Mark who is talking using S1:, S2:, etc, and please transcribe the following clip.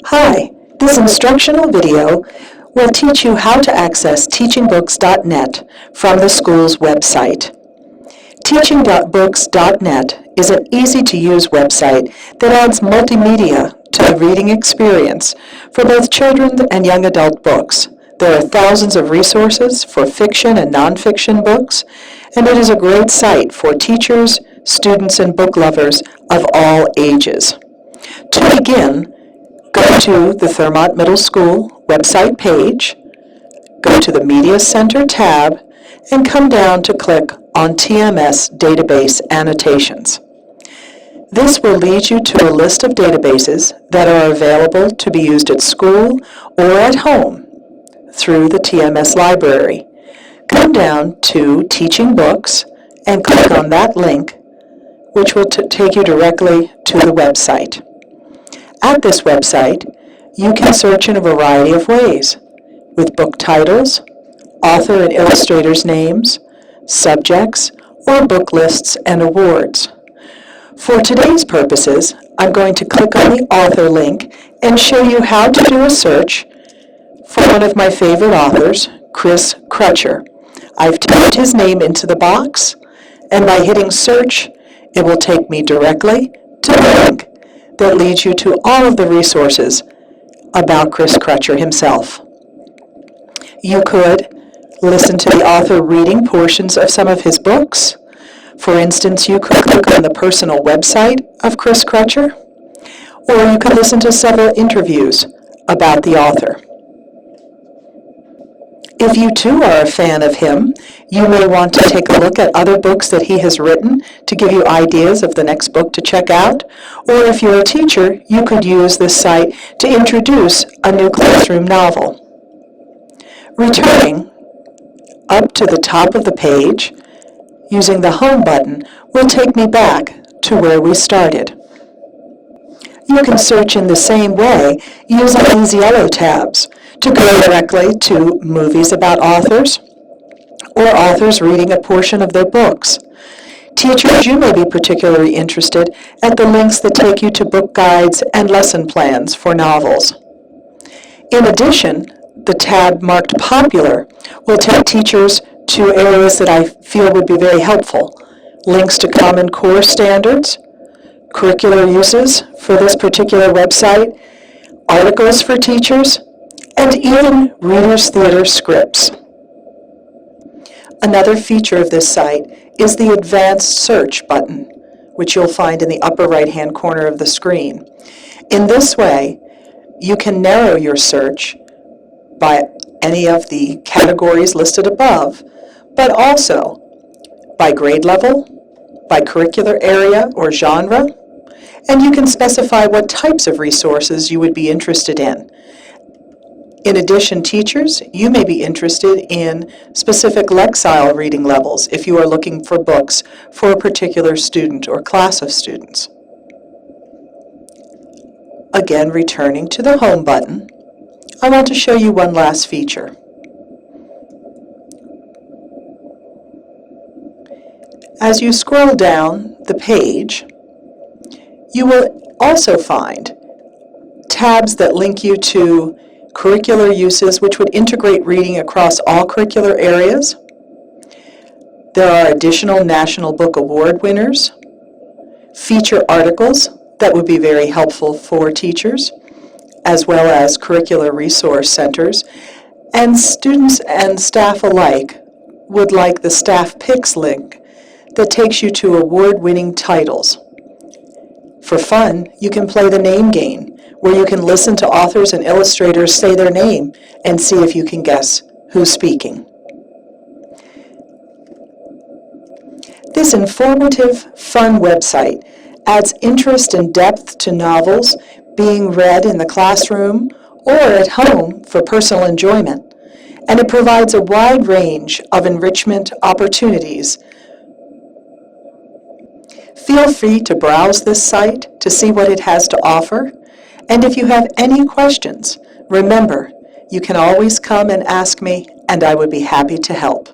S1: Hi, this instructional video will teach you how to access teachingbooks.net from the school's website. Teachingbooks.net is an easy-to-use website that adds multimedia to the reading experience for both children and young adult books. There are thousands of resources for fiction and nonfiction books, and it is a great site for teachers, students, and book lovers of all ages. To begin, go to the Thurmont Middle School website page, go to the Media Center tab, and come down to click on TMS Database Annotations. This will lead you to a list of databases that are available to be used at school or at home through the TMS library. Come down to Teaching Books and click on that link, which will take you directly to the website. At this website, you can search in a variety of ways, with book titles, author and illustrators' names, subjects, or book lists and awards. For today's purposes, I'm going to click on the author link and show you how to do a search for one of my favorite authors, Chris Crutcher. I've typed his name into the box, and by hitting search, it will take me directly to the link that leads you to all of the resources about Chris Crutcher himself. You could listen to the author reading portions of some of his books. For instance, you could click on the personal website of Chris Crutcher, or you could listen to several interviews about the author. If you too are a fan of him, you may want to take a look at other books that he has written to give you ideas of the next book to check out. Or if you're a teacher, you could use this site to introduce a new classroom novel. Returning up to the top of the page, using the Home button will take me back to where we started. You can search in the same way using these yellow tabs to go directly to movies about authors or authors reading a portion of their books. Teachers, you may be particularly interested at the links that take you to book guides and lesson plans for novels. In addition, the tab marked Popular will take teachers to areas that I feel would be very helpful. Links to Common Core standards, curricular uses for this particular website, articles for teachers, and even Reader's Theater scripts. Another feature of this site is the Advanced Search button, which you'll find in the upper right-hand corner of the screen. In this way, you can narrow your search by any of the categories listed above, but also by grade level, by curricular area or genre, and you can specify what types of resources you would be interested in. In addition, teachers, you may be interested in specific Lexile reading levels if you are looking for books for a particular student or class of students. Again, returning to the Home button, I want to show you one last feature. As you scroll down the page, you will also find tabs that link you to curricular uses which would integrate reading across all curricular areas. There are additional National Book Award winners, feature articles that would be very helpful for teachers, as well as curricular resource centers, and students and staff alike would like the Staff Picks link that takes you to award-winning titles. For fun, you can play the name game, where you can listen to authors and illustrators say their name and see if you can guess who's speaking. This informative, fun website adds interest and depth to novels being read in the classroom or at home for personal enjoyment, and it provides a wide range of enrichment opportunities. Feel free to browse this site to see what it has to offer, and if you have any questions, remember, you can always come and ask me, and I would be happy to help.